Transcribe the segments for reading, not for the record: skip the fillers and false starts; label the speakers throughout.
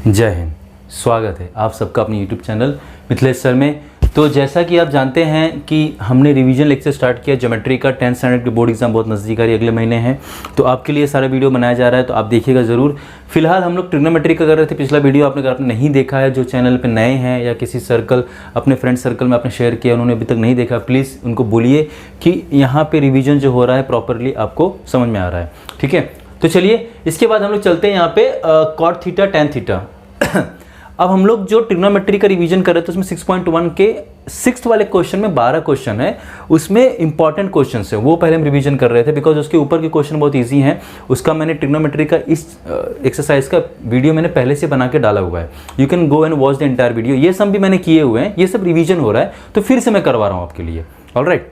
Speaker 1: जय हिंद। स्वागत है आप सबका अपने YouTube चैनल मिथिलेश सर में। तो जैसा कि आप जानते हैं कि हमने रिवीजन लेक्चर स्टार्ट किया ज्योमेट्री का। 10th स्टैंडर्ड की बोर्ड एग्जाम बहुत नज़दीक आ रही है, अगले महीने हैं, तो आपके लिए सारा वीडियो बनाया जा रहा है, तो आप देखिएगा ज़रूर। फिलहाल हम लोग ट्रिग्नोमेट्री का कर रहे थे। पिछला वीडियो आपने अगर आपने नहीं देखा है, जो चैनल पर नए हैं या किसी सर्कल अपने फ्रेंड सर्कल में आपने शेयर किया, उन्होंने अभी तक नहीं देखा, प्लीज़ उनको बोलिए कि यहाँ पर रिविजन जो हो रहा है प्रॉपरली आपको समझ में आ रहा है। ठीक है, तो चलिए इसके बाद हम लोग चलते हैं यहाँ पे कॉट थीटा टैन थीटा। अब हम लोग जो ट्रिग्नोमेट्री का रिवीजन कर रहे थे उसमें 6.1 के 6th वाले क्वेश्चन में 12 क्वेश्चन है, उसमें इंपॉर्टेंट क्वेश्चन है, वो पहले हम रिवीजन कर रहे थे बिकॉज उसके ऊपर के क्वेश्चन बहुत इजी हैं। उसका मैंने ट्रिग्नोमेट्री का इस एक्सरसाइज का वीडियो मैंने पहले से बना के डाला हुआ है, you can go and watch the entire video. ये सब भी मैंने किए हुए हैं, ये सब रिवीजन हो रहा है, तो फिर से मैं करवा रहा हूँ आपके लिए। Alright,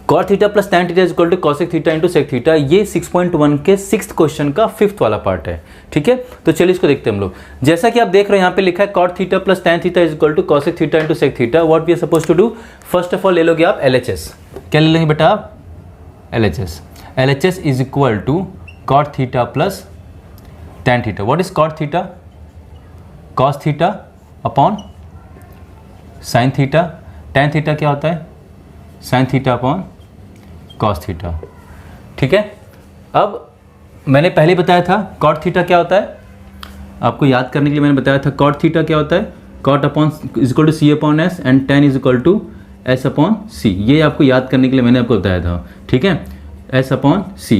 Speaker 1: cot theta plus tan theta is equal to cosec theta into sec theta, ये 6.1 के 6th क्वेश्चन का 5th वाला पार्ट है। ठीक है, तो चलिए इसको देखते हैं हम लोग। जैसा कि आप देख रहे हैं यहाँ पे लिखा है cot theta plus tan theta is equal to cosec theta into sec theta. What we are suppose to do, first of all ले लोगे आप LHS। क्या ले लेंगे बेटा आप? LHS। LHS is equal to cot theta plus tan theta. What is cot theta? Cos theta upon sine theta. Tan theta क्या होता है? Sine theta upon cos theta. ठीक है, अब मैंने पहले बताया था कॉट थीटा क्या होता है, आपको याद करने के लिए मैंने बताया था कॉट थीटा क्या होता है, cot upon is equal to C upon S and tan is equal to S upon C. ये आपको याद करने के लिए मैंने आपको बताया था। ठीक है, S upon C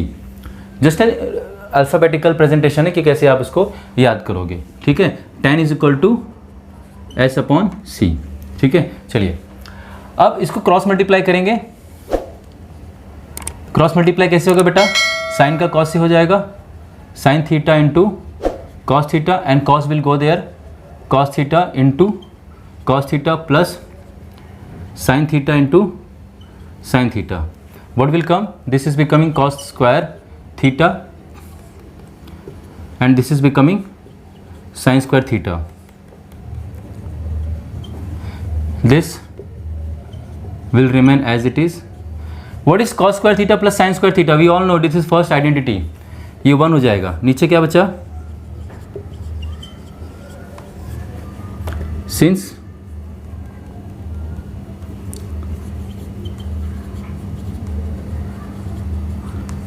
Speaker 1: just alphabetical presentation है कि कैसे आप इसको याद करोगे। ठीक है, tan is equal to S upon C. ठीक है, चलिए अब इसको क्रॉस मल्टीप्लाई करेंगे। क्रॉस मल्टीप्लाई कैसे होगा बेटा? साइन का कॉस से हो जाएगा, sine theta into cos theta and cos will go there, cos theta into cos theta plus sine theta into sine theta. What will come? This is becoming cos square theta and this is becoming sign square theta. This will remain as it is. What is cos square theta plus sin square theta? We all know this is first identity. ये 1 हो जाएगा। नीचे क्या बचा? Since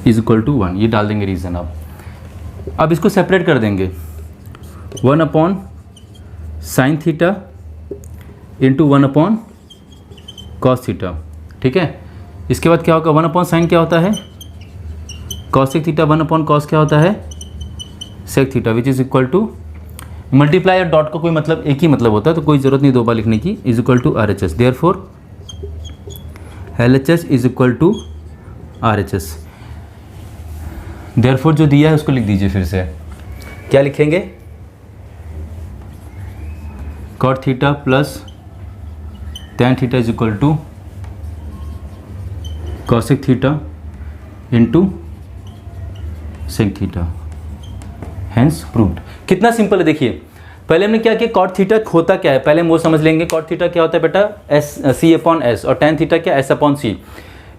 Speaker 1: is equal to 1, ये डाल देंगे reason. अब इसको सेपरेट कर देंगे, 1 upon sine theta into 1 upon cos theta. ठीक है, इसके बाद क्या होगा? 1 अपॉन साइन क्या होता है? Cosec theta. 1 अपॉन कॉस क्या होता है? Sec theta, which is equal to multiply और डॉट का कोई मतलब एक ही मतलब होता है, तो कोई जरूरत नहीं दो बार लिखने की। Is equal to RHS। Therefore LHS is equal to RHS। Therefore जो दिया है उसको लिख दीजिए फिर से। क्या लिखेंगे? Cot theta plus tan theta is equal to cosec theta into sec theta, hence proved. कितना सिंपल है देखिए। पहले हमने क्या किया, कॉट थीटा होता क्या है पहले हम वो समझ लेंगे। कॉट थीटा क्या होता है बेटा? C अपॉन एस, और टैन थीटा क्या? S upon C.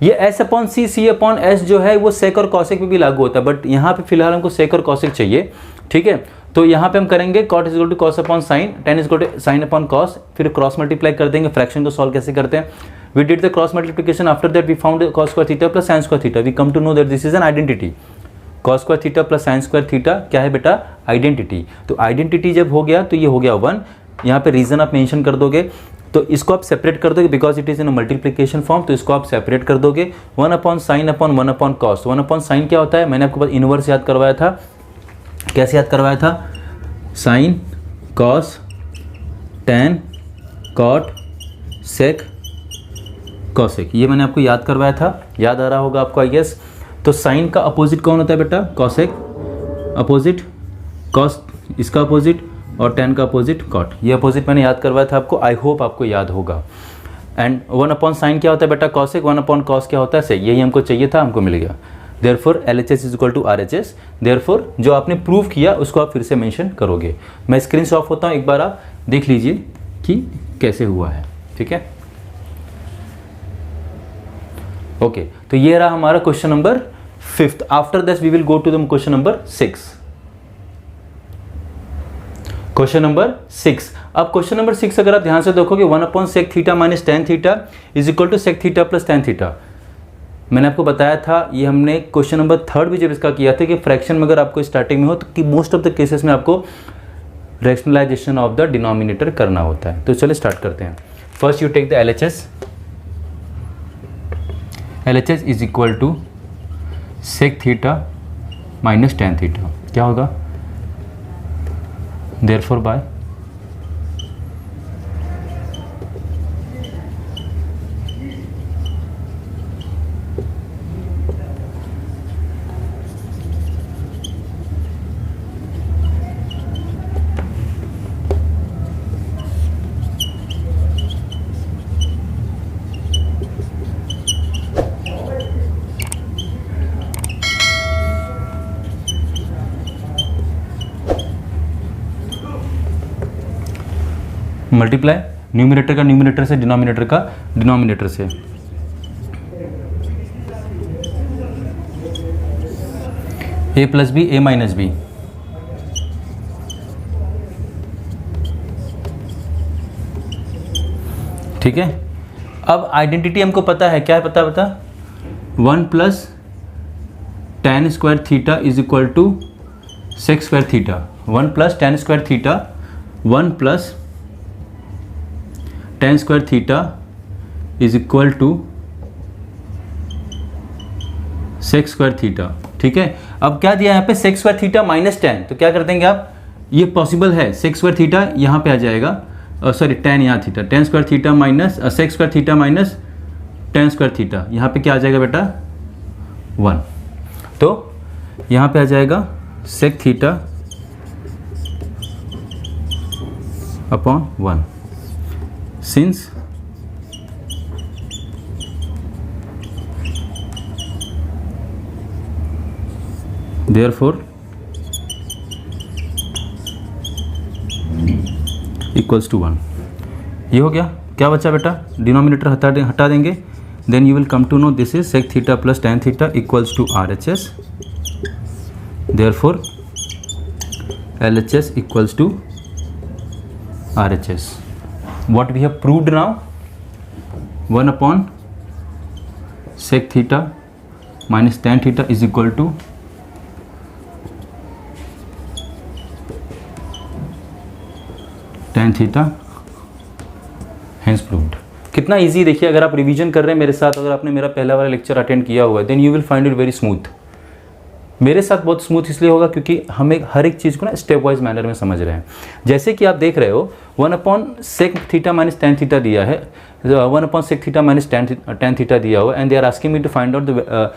Speaker 1: ये S अपॉन सी, C अपॉन एस जो है वो सेक और कॉसेक पे भी लागू होता है, बट यहाँ पे फिलहाल हमको सेक और कॉसेक चाहिए। ठीक है, तो यहाँ पे हम करेंगे cot is equal to cos upon sine, tan is equal to sine upon cos, फिर क्रॉस मल्टीप्लाई कर देंगे। फ्रैक्शन को सॉल्व कैसे करते हैं? We did the cross multiplication, after that we found cos square theta plus sine square theta. We come to know that this is an identity. Cos square theta plus sine square theta क्या है बेटा? Identity. तो identity जब हो गया तो ये हो गया 1। यहाँ पे रीजन आप मेंशन कर दोगे, तो इसको आप सेपरेट कर दोगे because it is in multiplication form, तो इसको आप सेपरेट कर दोगे। 1 upon sine upon 1 upon cos. 1 upon sine क्या होता है? मैंने आपको बस इनवर्स याद करवाया था। कैसे याद करवाया था? Sine cos tan cot sec cosec, ये मैंने आपको याद करवाया था। याद आ रहा होगा आपको आई गेस। तो साइन का अपोजिट कौन होता है बेटा? कॉसेक। अपोजिट कॉस, इसका अपोजिट, और टैन का अपोजिट कॉट। ये अपोजिट मैंने याद करवाया था आपको, आई होप आपको याद होगा। एंड 1 अपॉन साइन क्या होता है बेटा? कॉसेक। 1 अपॉन कॉस क्या होता है? सेक। यही हमको चाहिए था, हमको मिल गया। Therefore LHS is equal to RHS। Therefore जो आपने प्रूव किया उसको आप फिर से मेंशन करोगे। मैं स्क्रीन से ऑफ होता हूँ, एक बार आप देख लीजिए कि कैसे हुआ है। ठीक है, ओके, तो ये रहा हमारा question number 5th। After this we will go to the question number 6। Question number 6। अब क्वेश्चन नंबर 6 अगर आप ध्यान से देखोगे 1/sec theta minus tan theta is equal to sec theta plus tan theta. मैंने आपको बताया था, ये हमने क्वेश्चन नंबर 3 भी जब इसका किया था कि फ्रैक्शन में अगर आपको स्टार्टिंग में हो तो कि मोस्ट ऑफ द केसेस में आपको रैशनलाइजेशन ऑफ द डिनोमिनेटर करना होता है। तो चलिए स्टार्ट करते हैं। First you take the LHS। LHS is equal to sec theta minus tan theta. क्या होगा? देयरफॉर बाय मल्टीप्लाई न्यूमिनेटर का न्यूमिनेटर से, डिनोमिनेटर का डिनोमिनेटर से। a plus B a minus B. ठीक है, अब आइडेंटिटी हमको पता है, क्या है पता 1 plus tan square theta is equal to sec square theta. 1 plus tan square theta, 1 plus tan square theta is equal to sec square theta. ठीक है, अब क्या दिया यहाँ पे sec square theta minus tan, तो क्या कर देंगे आप, ये पॉसिबल है, sec स्क्वायर थीटा यहाँ पे आ जाएगा, सॉरी tan यहाँ theta, tan square theta minus sec square theta minus tan square theta, यहाँ पे क्या आ जाएगा बेटा 1। तो यहाँ पे आ जाएगा sec theta upon 1। Since therefore equals to 1। ये हो गया। क्या बचा बेटा? डिनोमिनेटर हटा देंगे। Then you will come to know this is sec theta plus tan theta equals to RHS। therefore LHS equals to RHS। What we have proved now, 1 upon sec theta minus tan theta is equal to tan theta, hence proved। कितना easy देखिए, अगर आप revision कर रहे हैं मेरे साथ, अगर आपने मेरा पहला वाला लेक्चर अटेंड किया हुआ है then you will find it very smooth. मेरे साथ बहुत स्मूथ इसलिए होगा क्योंकि हम एक हर एक चीज़ को ना स्टेप वाइज मैनर में समझ रहे हैं। जैसे कि आप देख रहे हो 1 upon sec theta minus tan theta दिया है, 1 upon sec theta minus tan theta दिया हुआ, and they are asking me to find out the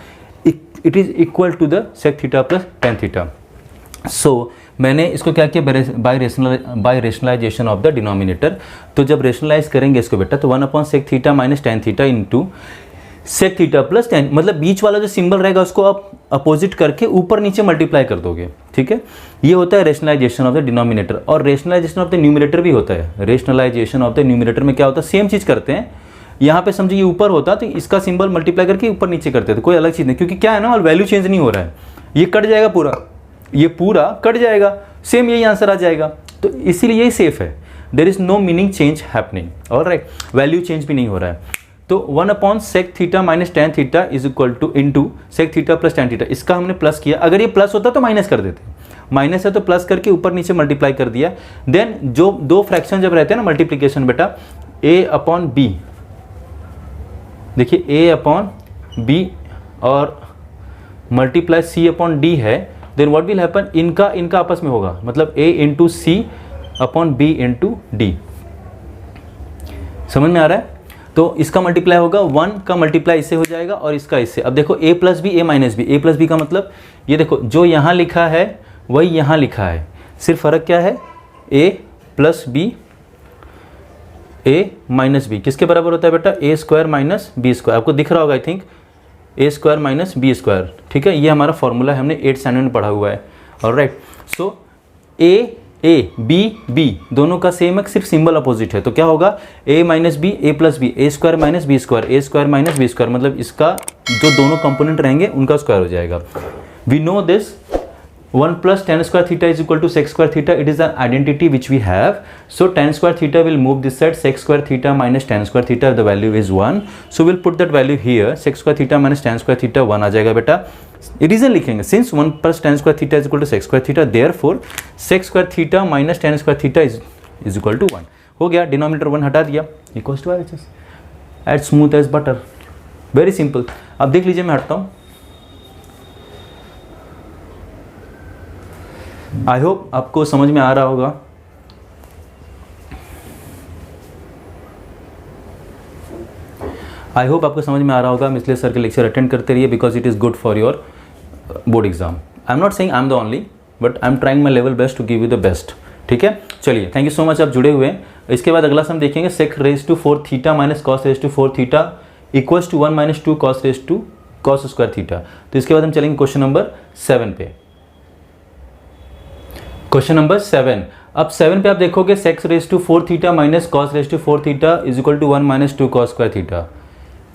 Speaker 1: it is equal to the sec theta plus tan theta. सो मैंने इसको क्या किया, by rationalization of the denominator. तो जब रेशनलाइज करेंगे इसको बेटा, तो 1 upon sec theta minus tan theta into sec theta plus tan, मतलब बीच वाला जो सिंबल रहेगा उसको आप अपोजिट करके ऊपर नीचे मल्टीप्लाई कर दोगे। ठीक है, ये होता है रेशनलाइजेशन ऑफ द डिनोमिनेटर। और रेशनलाइजेशन ऑफ द न्यूमिनेटर भी होता है। रेशनलाइजेशन ऑफ द न्यूमिनेटर में क्या होता है, सेम चीज़ करते हैं। यहाँ पे समझिए ये ऊपर होता तो इसका सिंबल मल्टीप्लाई करके ऊपर नीचे करते थे, कोई अलग चीज़ नहीं, क्योंकि क्या है ना, वैल्यू चेंज नहीं हो रहा है, ये कट जाएगा पूरा, ये पूरा कट जाएगा, सेम यही आंसर आ जाएगा। तो इसीलिए यही सेफ है, there is no meaning change happening. Alright, value change भी नहीं हो रहा है। तो 1 upon sec theta minus tan theta is equal to into sec theta plus tan theta, इसका हमने प्लस किया। अगर ये प्लस होता तो माइनस कर देते, माइनस है तो प्लस करके ऊपर नीचे मल्टीप्लाई कर दिया। देन जो दो फ्रैक्शन जब रहते हैं ना मल्टीप्लीकेशन बेटा, a अपॉन बी, देखिए a अपॉन बी और मल्टीप्लाई c अपॉन डी है, देन व्हाट विल हैपन, इनका आपस में होगा, मतलब a into C upon B into D. समझ में आ रहा है? तो इसका मल्टीप्लाई होगा, 1 का मल्टीप्लाई इससे हो जाएगा और इसका इससे। अब देखो a plus B a minus B, a plus B का मतलब ये देखो जो यहाँ लिखा है वही यहाँ लिखा है, सिर्फ फ़र्क क्या है, a plus B a minus B किसके बराबर होता है बेटा, a square minus B square. आपको दिख रहा होगा I think, a square minus B square. ठीक है, ये हमारा फॉर्मूला हमने 8th स्टैंडर्ड में पढ़ा हुआ है। Alright, so a b b दोनों का सेम है, सिर्फ सिंबल अपोजिट है। तो क्या होगा, a minus B a plus B, a square minus B square, a square minus B square, मतलब इसका जो दोनों कंपोनेंट रहेंगे उनका स्क्वायर हो जाएगा। We know this 1 plus tan square theta is equal to sec square theta. It is an identity which we have. So tan square theta will move this side. Sec square theta minus tan square theta, the value is 1. So we'll put that value here. Sec square theta minus tan square theta 1 आ जाएगा बेटा. Reason लिखेंगे, since 1 plus tan square theta is equal to sec square theta, therefore sec square theta minus tan square theta is equal to 1. हो गया, denominator 1 हटा दिया, equals to RHS. As smooth as butter, very simple. अब देख लीजिए, मैं हटता हूँ. आई होप आपको समझ में आ रहा होगा. आई होप आपको समझ में आ रहा होगा. मिथिलेश सर के लेक्चर अटेंड करते रहिए, because it is good for your board exam. I am not saying I am the only, but I am trying my level best to give you the best. ठीक है, चलिए, thank you so much, आप जुड़े हुए हैं. इसके बाद अगला हम देखेंगे sec raised to 4 theta minus cos raise to 4 theta equals to 1 minus 2 cos raise to cos square theta. तो इसके बाद हम चलेंगे क्वेश्चन नंबर 7 पे. Question number 7. अब 7 पे आप देखोगे sec raised to 4 theta minus cos raise to 4 theta is equal to 1 minus 2 cos square theta.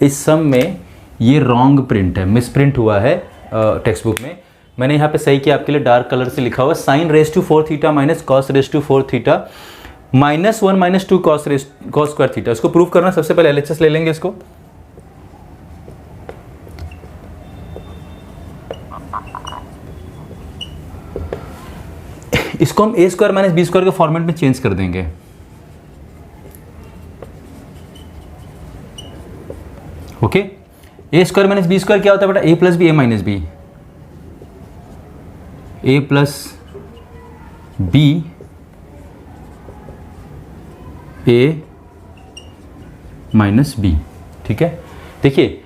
Speaker 1: इस सम में ये रॉन्ग प्रिंट है, मिस प्रिंट हुआ है टेक्स्ट बुक में. मैंने यहाँ पे सही किया आपके लिए, डार्क कलर से लिखा हुआ sine raise to 4 theta minus cos raise to 4 theta minus 1 minus 2 cos square theta. इसको प्रूव करना, सबसे पहले LHS ले लेंगे इसको. इसको हम a square minus B square के फॉर्मेट में चेंज कर देंगे. Okay, a square minus B square क्या होता है बेटा? a plus B, a minus B, a plus B, a minus B. ठीक है, देखिए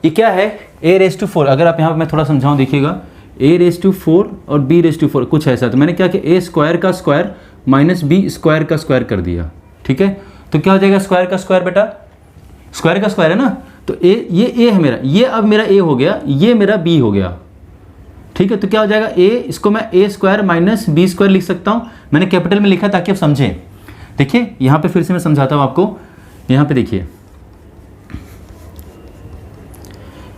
Speaker 1: ये क्या है, a रेज टू 4. अगर आप यहाँ पर मैं थोड़ा समझाऊँ, देखिएगा, a रेज टू 4 और b रेज टू 4 कुछ ऐसा. तो मैंने क्या किया, a स्क्वायर का स्क्वायर माइनस b स्क्वायर का स्क्वायर कर दिया. ठीक है, तो क्या हो जाएगा, स्क्वायर का स्क्वायर बेटा, स्क्वायर का स्क्वायर है ना. तो a, ये a है मेरा, ये अब मेरा a हो गया, ये मेरा b हो गया. ठीक है, तो क्या हो जाएगा, a, इसको मैं a square minus B square लिख सकता हूँ. मैंने कैपिटल में लिखा ताकि आप समझें. देखिए यहाँ पे फिर से मैं समझाता हूँ आपको. यहाँ पे देखिए,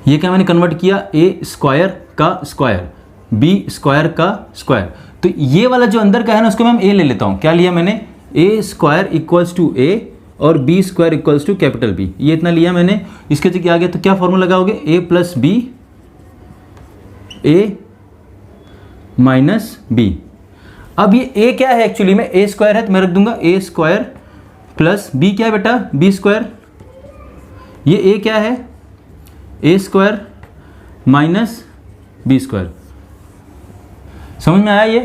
Speaker 1: ये क्या मैंने कन्वर्ट किया, a स्क्वायर का स्क्वायर, b स्क्वायर का स्क्वायर. तो ये वाला जो अंदर का है ना, उसको मैं a ले लेता हूँ. क्या लिया मैंने, a square equals to a और b square equals to capital B. ये इतना लिया मैंने. इसके जगह आ गया, तो क्या फॉर्मूला लगाओगे, a plus B, a minus B. अब ये a क्या है, एक्चुअली में a स्क्वायर है, तो मैं रख दूंगा a स्क्वायर प्लस b क्या है बेटा, b स्क्वायर. ये a क्या है, a square minus B square. समझ में आया ये?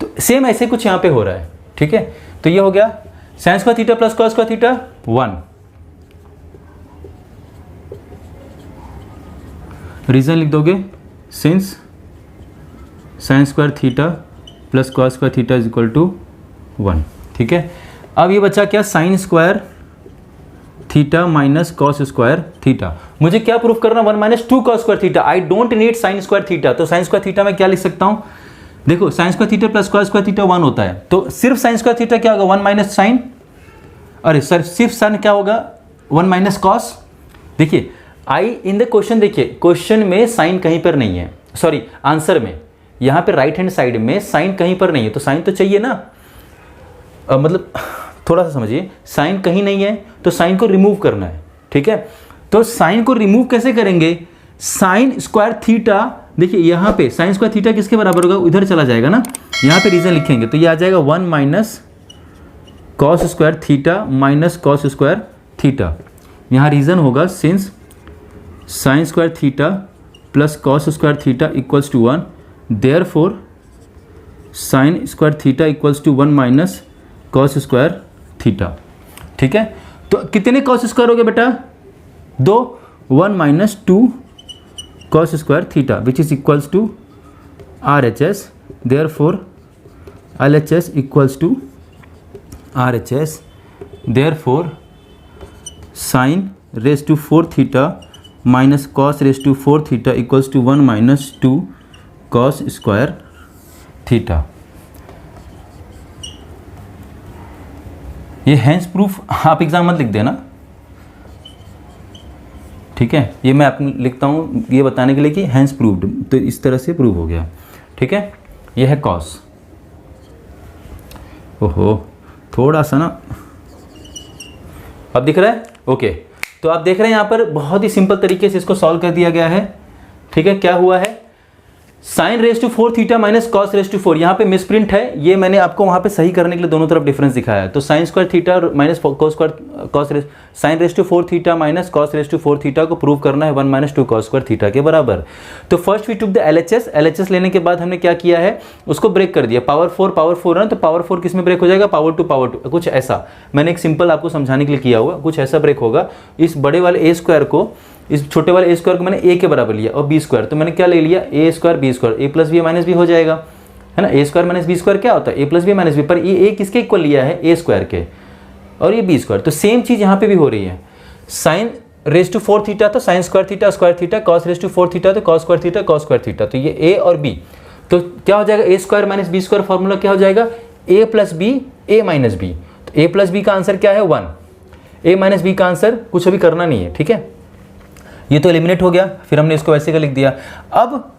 Speaker 1: तो सेम ऐसे कुछ यहाँ पे हो रहा है. ठीक है, तो ये हो गया sine square theta plus cos square theta 1. Reason लिख दोगे, since sine square theta plus cos square theta is equal to 1. ठीक है, अब ये बचा क्या, sine square theta minus cos square theta. मुझे क्या प्रूफ करना, 1 minus 2 cos square theta. I don't need sine square theta. तो साइन स्क्वायर थीटा में क्या लिख सकता हूँ, देखो sine square theta plus cos square theta 1 होता है. तो सिर्फ साइन स्क्वायर थीटा क्या होगा, 1 माइनस साइन, अरे सर सिर्फ साइन क्या होगा, 1 माइनस कॉस. देखिए आई इन द क्वेश्चन, देखिए क्वेश्चन में साइन कहीं पर नहीं है, सॉरी आंसर में, यहाँ पे राइट हैंड साइड में साइन कहीं पर नहीं है. तो साइन तो चाहिए ना, मतलब थोड़ा सा समझिए, साइन कहीं नहीं है तो साइन को रिमूव करना है. ठीक है, तो साइन को रिमूव कैसे करेंगे, साइन स्क्वायर थीटा, देखिए यहाँ पे साइन स्क्वायर थीटा किसके बराबर होगा, इधर चला जाएगा ना. यहाँ पे रीजन लिखेंगे तो ये आ जाएगा 1 minus cos square theta minus cos square theta. यहाँ रीजन होगा since sine square theta plus cos square theta equals to 1, therefore sine square theta equals to 1 minus cos square theta. ठीक है, तो कितने कॉस स्क्वायर हो गए बेटा, 2, 1 minus 2 cos square theta which is equals to RHS. Therefore LHS equals to RHS. Therefore sine raise to 4 theta minus cos raise to 4 theta equals to 1 minus 2 cos square theta. ये hence proof आप exam मत लिख देना. ठीक है, ये मैं लिखता हूँ ये बताने के लिए कि हैंस प्रूव्ड, तो इस तरह से प्रूव हो गया. ठीक है. ये है कॉस। ओहो, थोड़ा सा ना, अब दिख रहा है? ओके, तो आप देख रहे हैं यहाँ पर बहुत ही सिंपल तरीके से इसको सॉल्व कर दिया गया है। ठीक है, क्या हुआ है, sine raise to 4 theta minus cos raise to 4, यहाँ पे मिसप्रिंट है, ये मैंने आपको वहाँ पे सही करने के लिए दोनों तरफ डिफरेंस दिखाया है। तो sine square theta minus cos square cos raise, sine raise to 4 theta minus cos raise to 4 theta को प्रूव करना है 1 माइनस 2 कॉस स्क्वायर थीटा के बराबर। तो first we took the LHS लेने के बाद हमने क्या किया है, उसको ब्रेक कर दिया। पावर 4 है ना, तो पावर 4 किस में ब्रेक हो जाएगा, पावर 2 कुछ ऐसा, मैंने एक सिंपल आपको समझाने के लिए किया हुआ, कुछ ऐसा ब्रेक होगा। इस बड़े वाले ए स्क्वायर को, इस छोटे वाले ए स्क्वायर को मैंने ए के बराबर लिया, और बी स्क्वायर, तो मैंने क्या ले लिया, ए स्क्वायर बी स्क्वायर, ए प्लस बी माइनस बी हो जाएगा, है ना। ए स्क्वायर माइनस बी स्क्वायर क्या होता है, ए प्लस बी माइनस बी, पर ये ए किसके इक्वल लिया है, ए स्क्वायर के, और ये बी स्क्वायर। तो सेम चीज यहाँ पे भी हो रही है, साइन रेस टू 4 थीटा तो sine square theta, cos raise to 4 theta तो कॉस स्क्वायर थीटा, तो ये ए और बी, तो क्या हो जाएगा, A square minus B square formula क्या हो जाएगा, A plus B A minus B. तो ए प्लस बी का आंसर क्या है 1, ए माइनस बी का आंसर कुछ अभी करना नहीं है। ठीक है, ये तो एलिमिनेट हो गया, फिर हमने इसको वैसे का लिख दिया। अब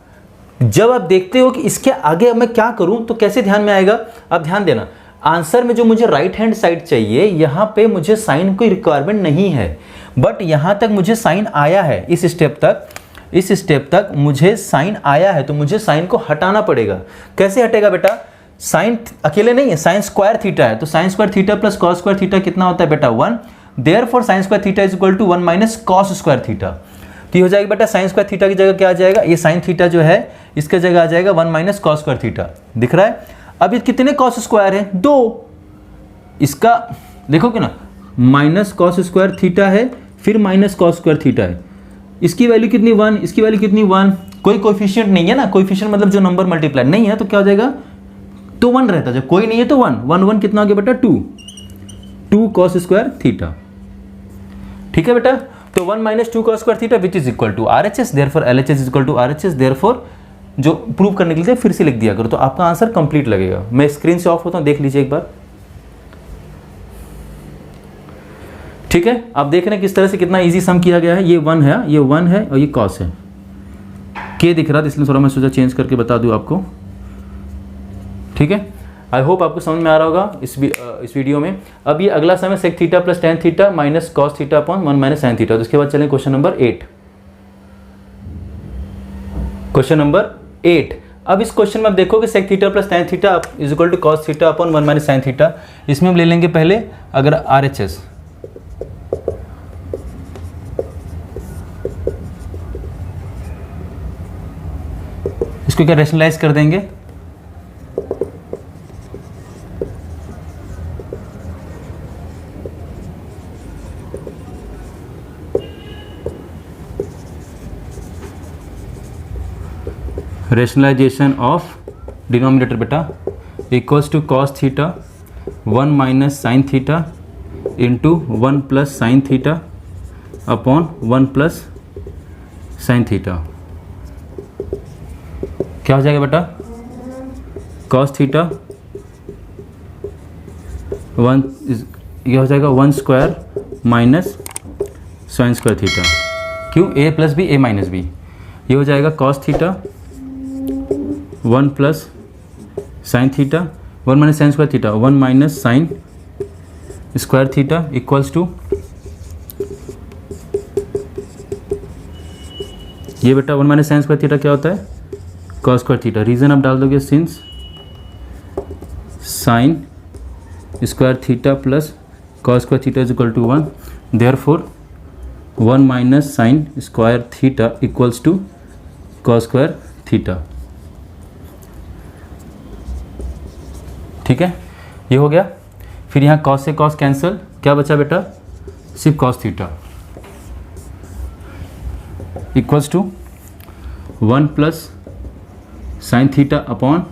Speaker 1: जब आप देखते हो कि इसके आगे अब मैं क्या करूं तो कैसे ध्यान में आएगा, अब ध्यान देना, आंसर में जो मुझे राइट हैंड साइड चाहिए, यहां पे मुझे साइन कोई रिक्वायरमेंट नहीं है, बट यहां तक मुझे साइन आया है, इस स्टेप तक मुझे साइन आया है, तो मुझे साइन को हटाना पड़ेगा। कैसे हटेगा बेटा, साइन अकेले नहीं है, साइन स्क्वायर थीटा है, तो sine square theta plus cos square theta कितना होता है बेटा 1, therefore sine square theta is equal to 1 minus cos square theta. तो ये हो जाएगा बेटा, साइन स्क्वायर थीटा की जगह क्या आ जाएगा, ये साइन थीटा जो है इसके जगह आ जाएगा 1 माइनस कॉस स्क्वायर थीटा, दिख रहा है। अब ये कितने कॉस स्क्वायर है, 2, इसका देखोगे ना, माइनस कॉस स्क्वायर थीटा है, फिर माइनस कॉस स्क्वायर थीटा है, इसकी वैल्यू कितनी 1, इसकी वैल्यू कितनी 1, कोई कोएफिशिएंट नहीं है ना, कोएफिशिएंट मतलब जो नंबर मल्टीप्लाई नहीं है, तो क्या हो जाएगा, तो 1 रहता, जब कोई नहीं है तो 1 कितना हो गया बेटा 2 कॉस स्क्वायर थीटा। ठीक है बेटा, तो 1 minus 2 cos square theta which is equal to RHS, therefore LHS is equal to RHS, therefore जो प्रूव करने के लिए फिर से लिख दिया करो, तो आपका आंसर कंप्लीट लगेगा। मैं स्क्रीन से ऑफ होता हूं, देख लीजिए एक बार। ठीक है, आप देख रहे हैं किस तरह से कितना इजी सम किया गया है। ये 1 है, ये 1 है और ये कॉस है, के दिख रहा था इसलिए थोड़ा मैं सोचा चेंज करके बता दूं आपको। ठीक है, आई होप आपको समझ में आ रहा होगा इस वीडियो में। अब ये अगला सम है sec theta plus tan theta minus cos theta upon 1 minus sine theta. तो इसके बाद चलें क्वेश्चन नंबर 8। क्वेश्चन नंबर 8, अब इस क्वेश्चन में आप देखोगे sec theta plus tan theta is equal to cos theta upon 1 minus sine theta. इसमें हम ले लेंगे पहले अगर RHS, इसको क्या रेशनलाइज कर देंगे, रेशनलाइजेशन ऑफ डिनोमिनेटर बेटा equals to cos theta 1 minus sine theta into 1 plus sine theta upon 1 plus sine theta. क्या हो जाएगा बेटा, कॉस थीटा 1 ये हो जाएगा 1 square minus sine square theta, क्यों, a plus B A minus B, ये हो जाएगा cos theta 1 plus sine theta 1 minus sine square theta 1 minus sine square theta equals to ये बेटा 1 माइनस साइन स्क्वायर थीटा क्या होता है, कॉस स्क्वायर थीटा। रीज़न आप डाल दोगे since sine square theta plus cos square theta is equal to 1, therefore 1 minus sine square theta equals to cos square theta. ठीक है, ये हो गया। फिर यहाँ कॉस से कॉस कैंसिल, क्या बचा बेटा, सिर्फ cos theta equals to 1 plus sine theta upon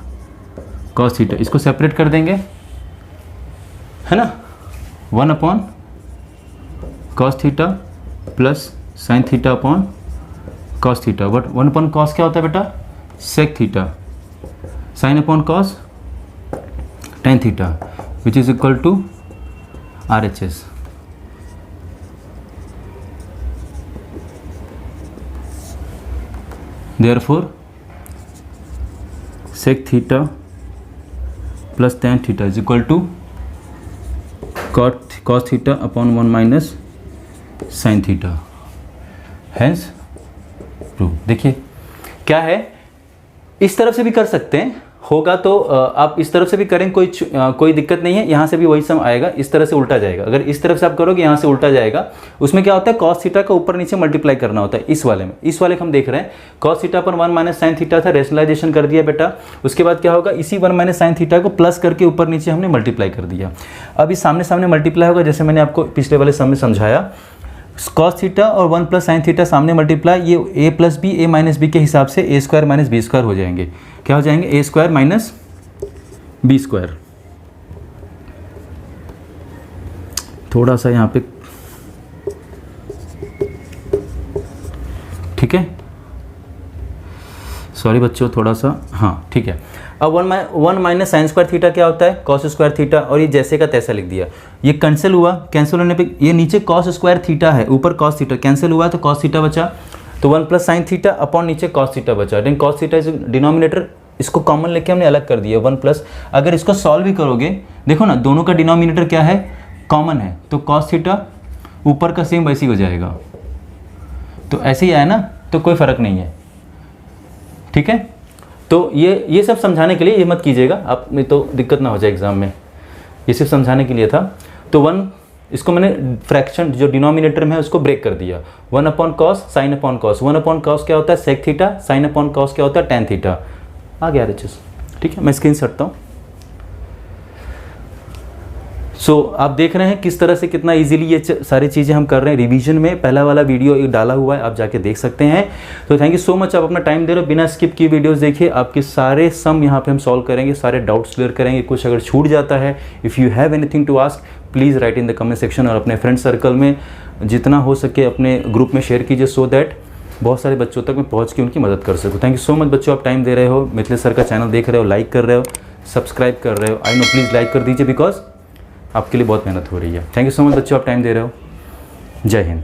Speaker 1: cos theta. इसको सेपरेट कर देंगे, है ना, 1 upon cos theta plus sine theta upon cos theta, but 1 upon cos क्या होता है बेटा, sec theta, sine upon cos tan theta which is equal to RHS। Therefore sec theta plus tan theta is equal to cos theta upon 1 minus sine theta, hence prove. देखिए क्या है, इस तरफ से भी कर सकते हैं, होगा तो आप इस तरफ से भी करें, कोई दिक्कत नहीं है। यहाँ से भी वही सम आएगा, इस तरह से उल्टा जाएगा। अगर इस तरफ से आप करोगे यहाँ से उल्टा जाएगा। उसमें क्या होता है, कॉस थीटा का ऊपर नीचे मल्टीप्लाई करना होता है। इस वाले में, इस वाले को हम देख रहे हैं, कॉस थीटा पर 1 माइनस साइन थीटा था, रेशनलाइजेशन कर दिया बेटा। उसके बाद क्या होगा, इसी 1 माइनस साइन थीटा को प्लस करके ऊपर नीचे हमने मल्टीप्लाई कर दिया। अब इस सामने सामने मल्टीप्लाई होगा, जैसे मैंने आपको पिछले वाले सम में समझाया। कॉस थीटा और 1 प्लस साइन थीटा सामने मल्टीप्लाई, ये ए plus B, A minus B के हिसाब से ए स्क्वायर माइनस बी स्क्वायर हो जाएंगे। क्या हो जाएंगे, ए स्क्वायर माइनस बी स्क्वायर। थोड़ा सा यहाँ पे, ठीक है, सॉरी बच्चों, थोड़ा सा, हाँ ठीक है। अब 1 माइनस साइन स्क्वायर थीटा क्या होता है, कॉस स्क्वायर थीटा, और ये जैसे का तैसा लिख दिया। ये कैंसिल हुआ, कैंसिल होने पे ये नीचे कॉस स्क्वायर थीटा है, ऊपर कॉस थीटा, कैंसिल हुआ तो कॉस थीटा बचा, तो 1 प्लस साइन थीटा अपॉन नीचे कॉस थीटा बचा। लेकिन कॉस थीटा इज डिनोमिनेटर, इसको कॉमन लेके हमने अलग कर दिया 1 प्लस। अगर इसको सॉल्व भी करोगे, देखो ना दोनों का डिनोमिनेटर क्या है, कॉमन है, तो कॉस थीटा ऊपर का सेम वैसे ही हो जाएगा। तो ऐसे ही आया ना, तो कोई फ़र्क नहीं है, ठीक है। तो ये सब समझाने के लिए, ये मत कीजिएगा आप, नहीं तो दिक्कत ना हो जाए एग्जाम में। ये सिर्फ समझाने के लिए था। तो 1, इसको मैंने फ्रैक्शन जो डिनोमिनेटर में है उसको ब्रेक कर दिया। 1 upon cos, sine upon cos. 1 upon cos क्या होता है, sec theta, sine upon cos क्या होता है, टेन थीटा। आ गया RHS, ठीक है। मैं स्क्रीन हटता हूँ। सो आप देख रहे हैं किस तरह से कितना इजीली ये सारी चीज़ें हम कर रहे हैं। रिवीजन में पहला वाला वीडियो एक डाला हुआ है, आप जाके देख सकते हैं। तो थैंक यू सो मच, आप अपना टाइम दे रहे हो, बिना स्किप किए वीडियोस देखिए। आपके सारे सम यहाँ पे हम सॉल्व करेंगे, सारे डाउट्स क्लियर करेंगे। कुछ अगर छूट जाता है, if you have anything to ask, please write in the comment section. और अपने फ्रेंड सर्कल में जितना हो सके अपने ग्रुप में शेयर कीजिए, सो दैट बहुत सारे बच्चों तक मैं पहुँच के उनकी मदद कर सकूँ। थैंक यू सो मच बच्चों, आप टाइम दे रहे हो, मिथिलेश सर का चैनल देख रहे हो, लाइक कर रहे हो, सब्सक्राइब कर रहे हो। आई नो, प्लीज़ लाइक कर दीजिए, बिकॉज आपके लिए बहुत मेहनत हो रही है। थैंक यू सो मच बच्चों, आप टाइम दे रहे हो। जय हिंद।